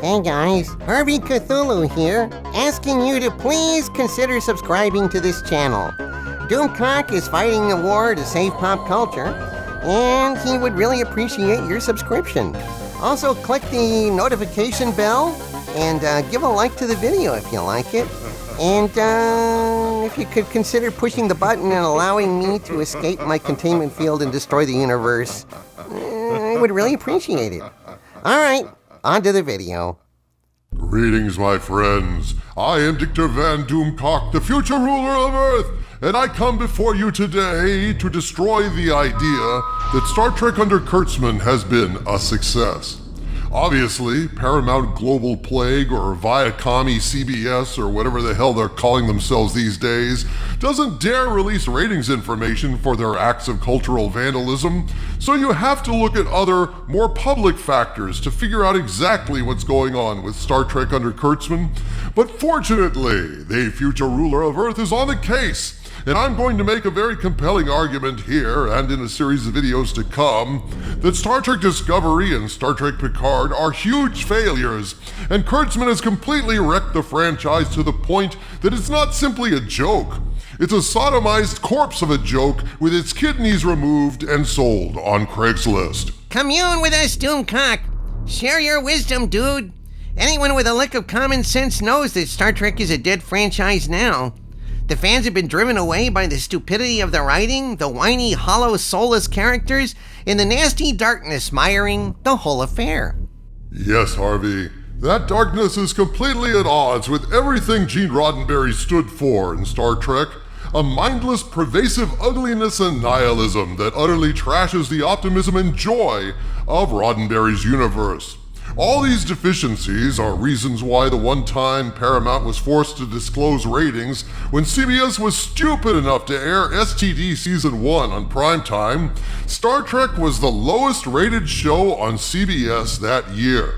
Hey guys, Harvey Cthulhu here, asking you to please consider subscribing to this channel. Doomcock is fighting a war to save pop culture, and he would really appreciate your subscription. Also, click the notification bell and give a like to the video if you like it. And if you could consider pushing the button and allowing me to escape my containment field and destroy the universe, I would really appreciate it. All right, on to the video. Greetings, my friends. I am Dr. Van Doomcock, the future ruler of Earth, and I come before you today to destroy the idea that Star Trek under Kurtzman has been a success. Obviously, Paramount Global Plague or Viacom CBS or whatever the hell they're calling themselves these days doesn't dare release ratings information for their acts of cultural vandalism, so you have to look at other, more public factors to figure out exactly what's going on with Star Trek under Kurtzman. But fortunately, the future ruler of Earth is on the case, and I'm going to make a very compelling argument here and in a series of videos to come that Star Trek Discovery and Star Trek Picard are huge failures, and Kurtzman has completely wrecked the franchise to the point that it's not simply a joke. It's a sodomized corpse of a joke with its kidneys removed and sold on Craigslist. Commune with us, Doomcock. Share your wisdom, dude. Anyone with a lick of common sense knows that Star Trek is a dead franchise now. The fans have been driven away by the stupidity of the writing, the whiny, hollow, soulless characters, and the nasty darkness miring the whole affair. Yes, Harvey. That darkness is completely at odds with everything Gene Roddenberry stood for in Star Trek. A mindless, pervasive ugliness and nihilism that utterly trashes the optimism and joy of Roddenberry's universe. All these deficiencies are reasons why the one time Paramount was forced to disclose ratings when CBS was stupid enough to air STD Season 1 on primetime. Star Trek was the lowest rated show on CBS that year.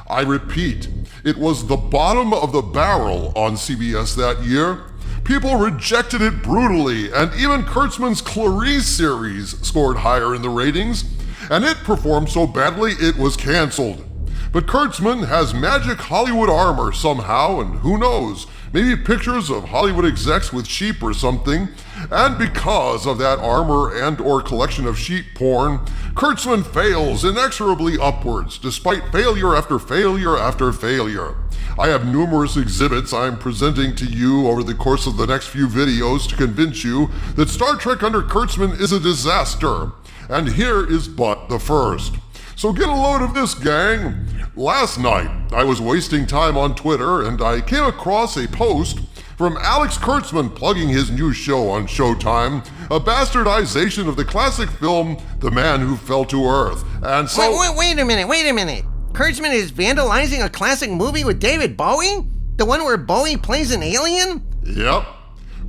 I repeat, it was the bottom of the barrel on CBS that year. People rejected it brutally, and even Kurtzman's Clarice series scored higher in the ratings, and it performed so badly it was canceled. But Kurtzman has magic Hollywood armor somehow, and who knows, maybe pictures of Hollywood execs with sheep or something. And because of that armor and or collection of sheep porn, Kurtzman fails inexorably upwards, despite failure after failure after failure. I have numerous exhibits I'm presenting to you over the course of the next few videos to convince you that Star Trek under Kurtzman is a disaster. And here is but the first. So get a load of this, gang. Last night, I was wasting time on Twitter and I came across a post from Alex Kurtzman plugging his new show on Showtime, a bastardization of the classic film The Man Who Fell to Earth. And so... Wait a minute. Kurtzman is vandalizing a classic movie with David Bowie? The one where Bowie plays an alien? Yep.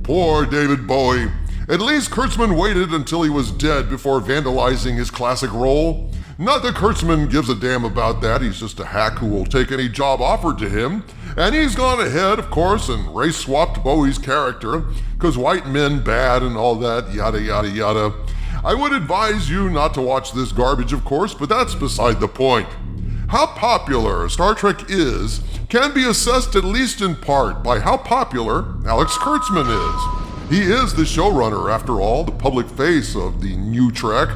Poor David Bowie. At least Kurtzman waited until he was dead before vandalizing his classic role. Not that Kurtzman gives a damn about that, he's just a hack who will take any job offered to him. And he's gone ahead, of course, and race-swapped Bowie's character, because white men bad and all that, yada yada yada. I would advise you not to watch this garbage, of course, but that's beside the point. How popular Star Trek is can be assessed at least in part by how popular Alex Kurtzman is. He is the showrunner, after all, the public face of the new Trek.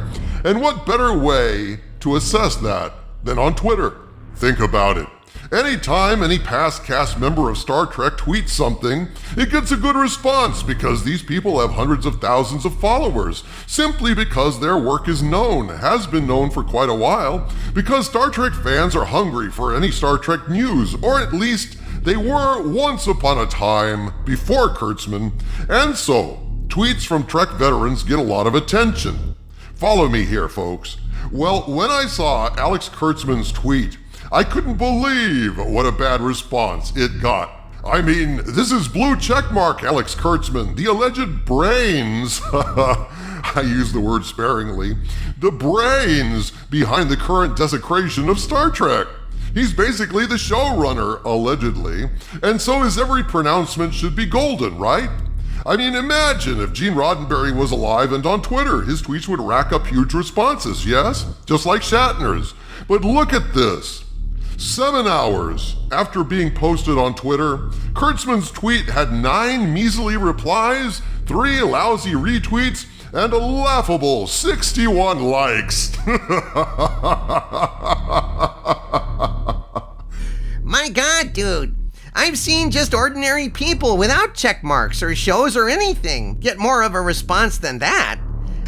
And what better way to assess that than on Twitter? Think about it. Anytime any past cast member of Star Trek tweets something, it gets a good response because these people have hundreds of thousands of followers, simply because their work is known, has been known for quite a while, because Star Trek fans are hungry for any Star Trek news, or at least they were once upon a time before Kurtzman, and so tweets from Trek veterans get a lot of attention. Follow me here, folks. Well, when I saw Alex Kurtzman's tweet, I couldn't believe what a bad response it got. I mean, this is blue checkmark Alex Kurtzman, the alleged brains, I use the word sparingly, the brains behind the current desecration of Star Trek. He's basically the showrunner, allegedly, and so his every pronouncement should be golden, right? I mean, imagine if Gene Roddenberry was alive and on Twitter, his tweets would rack up huge responses, yes? Just like Shatner's. But look at this. 7 hours after being posted on Twitter, Kurtzman's tweet had 9 measly replies, 3 lousy retweets, and a laughable 61 likes. My God, dude. I've seen just ordinary people without check marks or shows or anything get more of a response than that.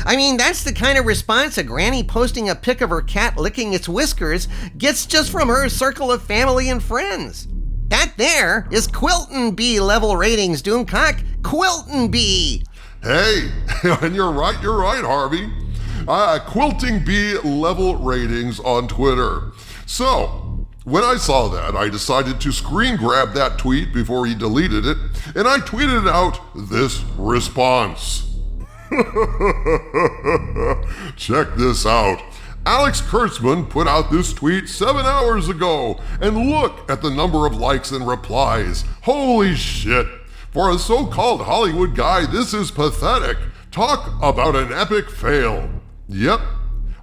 I mean, that's the kind of response a granny posting a pic of her cat licking its whiskers gets just from her circle of family and friends. That there is Quilton Bee level ratings, Doomcock. Quilton Bee. Hey, and you're right, Harvey. Quilting Bee level ratings on Twitter. So, when I saw that, I decided to screen grab that tweet before he deleted it, and I tweeted out this response. Check this out. Alex Kurtzman put out this tweet 7 hours ago, and look at the number of likes and replies. Holy shit. For a so-called Hollywood guy, this is pathetic. Talk about an epic fail. Yep,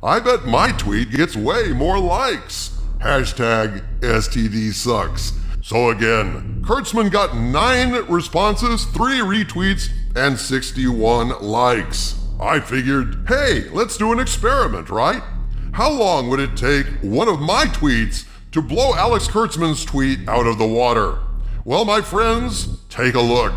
I bet my tweet gets way more likes. Hashtag STD sucks. So again, Kurtzman got 9 responses, 3 retweets, and 61 likes. I figured, hey, let's do an experiment, right? How long would it take one of my tweets to blow Alex Kurtzman's tweet out of the water? Well, my friends, take a look.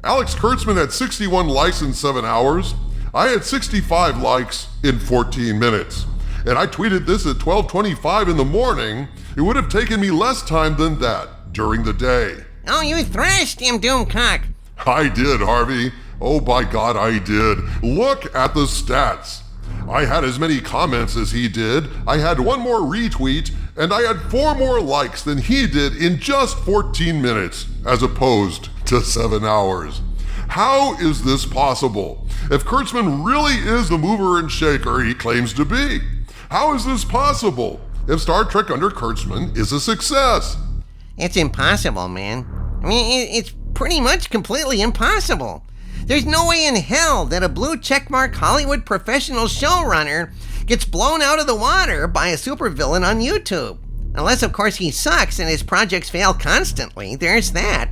Alex Kurtzman had 61 likes in 7 hours. I had 65 likes in 14 minutes. And I tweeted this at 12:25 in the morning. It would have taken me less time than that during the day. Oh, you thrashed him, Doomcock. I did, Harvey. Oh, by God, I did. Look at the stats. I had as many comments as he did. I had 1 more retweet, and I had 4 more likes than he did in just 14 minutes, as opposed to 7 hours. How is this possible? If Kurtzman really is the mover and shaker he claims to be, how is this possible if Star Trek under Kurtzman is a success? It's impossible, man. I mean, it's pretty much completely impossible. There's no way in hell that a blue checkmark Hollywood professional showrunner gets blown out of the water by a supervillain on YouTube. Unless, of course, he sucks and his projects fail constantly. There's that.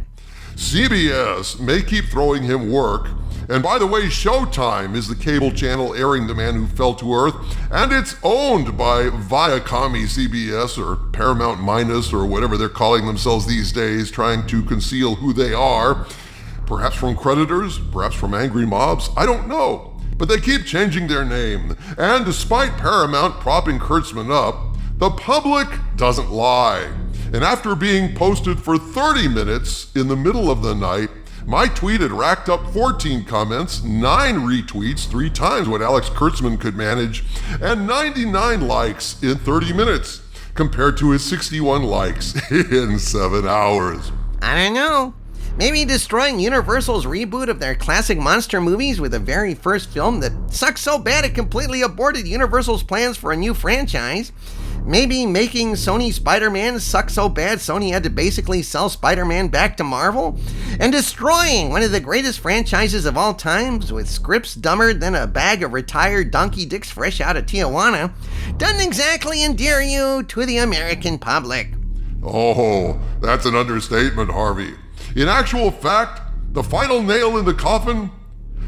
CBS may keep throwing him work. And by the way, Showtime is the cable channel airing The Man Who Fell to Earth, and it's owned by Viacom CBS or Paramount Minus or whatever they're calling themselves these days, trying to conceal who they are. Perhaps from creditors, perhaps from angry mobs, I don't know. But they keep changing their name. And despite Paramount propping Kurtzman up, the public doesn't lie. And after being posted for 30 minutes in the middle of the night, my tweet had racked up 14 comments, 9 retweets, 3 times what Alex Kurtzman could manage, and 99 likes in 30 minutes, compared to his 61 likes in 7 hours. I don't know. Maybe destroying Universal's reboot of their classic monster movies with the very first film that sucked so bad it completely aborted Universal's plans for a new franchise. Maybe making Sony Spider-Man suck so bad Sony had to basically sell Spider-Man back to Marvel. And destroying one of the greatest franchises of all times with scripts dumber than a bag of retired donkey dicks fresh out of Tijuana doesn't exactly endear you to the American public. Oh, that's an understatement, Harvey. In actual fact, the final nail in the coffin,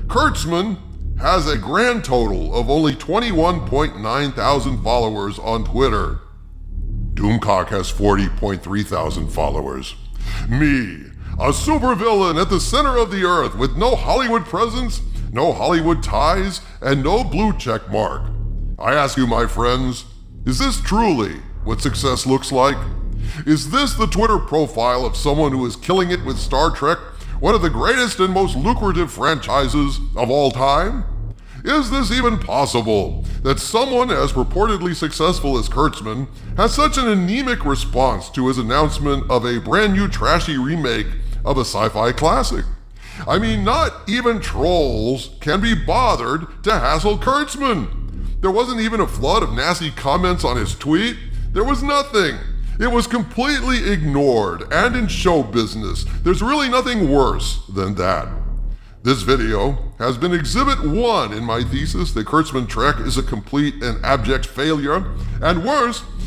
Kurtzman has a grand total of only 21.9 thousand followers on Twitter. Doomcock has 40.3 thousand followers. Me, a supervillain at the center of the earth with no Hollywood presence, no Hollywood ties, and no blue check mark. I ask you, my friends, is this truly what success looks like? Is this the Twitter profile of someone who is killing it with Star Trek, one of the greatest and most lucrative franchises of all time? Is this even possible that someone as purportedly successful as Kurtzman has such an anemic response to his announcement of a brand new trashy remake of a sci-fi classic? I mean, not even trolls can be bothered to hassle Kurtzman. There wasn't even a flood of nasty comments on his tweet. There was nothing. It was completely ignored, and in show business, there's really nothing worse than that. This video has been Exhibit 1 in my thesis that Kurtzman Trek is a complete and abject failure, and worse,